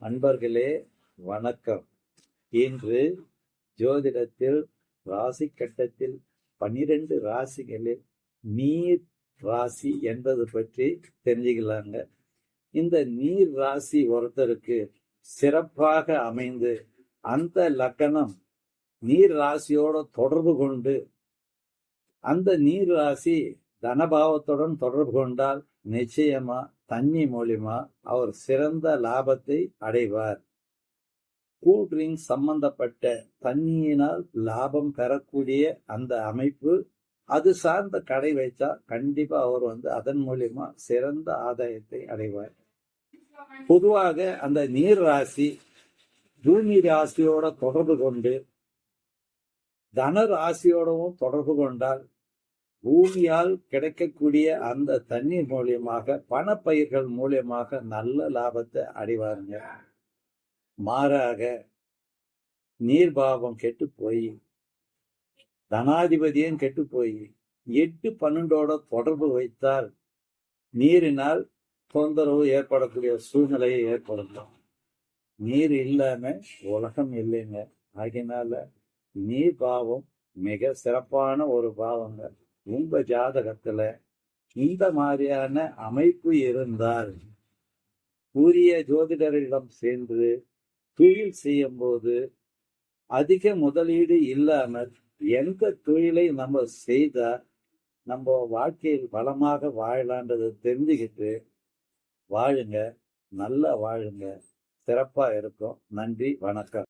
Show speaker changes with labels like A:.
A: அன்பர்களே வணக்கம். இன்று ஜோதிடத்தில் ராசி கட்டத்தில் 12 ராசிகளில் நீர் ராசி என்பது பற்றி தெரிஞ்சுக்கலாங்க. இந்த நீர் ராசி ஒருத்தருக்கு சிறப்பாக அமைந்து அந்த லக்கணம் நீர் ராசியோட தொடர்பு கொண்டு அந்த நீர் ராசி தனபாவத்துடன் தொடர்பு கொண்டால் நிச்சயமா தண்ணி மூலியமா அவர் சிறந்த லாபத்தை அடைவார். கூல் ட்ரிங்க் சம்பந்தப்பட்ட தண்ணியினால் லாபம் பெறக்கூடிய அந்த அமைப்பு அது சார்ந்த கடை வைத்தா கண்டிப்பா அவர் அதன் மூலியமா சிறந்த ஆதாயத்தை அடைவார். பொதுவாக அந்த நீர் ராசி பூமி ராசியோட தொடர்பு கொண்டு தன ராசியோடவும் தொடர்பு கொண்டால் பூமியால் கிடைக்கக்கூடிய அந்த தண்ணீர் மூலியமாக பணப்பயிர்கள் மூலியமாக நல்ல லாபத்தை அடைவாருங்க. மாறாக நீர்பாவம் கெட்டு போய் தனாதிபதியும் கெட்டு போய் 8-12 தொடர்பு வைத்தால் நீரினால் தொந்தரவு ஏற்படக்கூடிய சூழ்நிலையை ஏற்படுத்தும். நீர் இல்லாம உலகம் இல்லைங்க. ஆகினால நீர் பாவம் மிக சிறப்பான ஒரு பாவங்க. உங்க ஜாதகத்துல இந்த மாதிரியான அமைப்பு இருந்தால் உரிய ஜோதிடரிடம் சென்று தொழில் செய்யும் போது அதிக முதலீடு இல்லாமல் எந்த தொழிலை நம்ம செய்தா நம்ம வாழ்க்கையில் பலமாக வாழலான்றதை தெரிஞ்சுக்கிட்டு வாழுங்க. நல்லா வாழுங்க. சிறப்பா இருக்கும். நன்றி, வணக்கம்.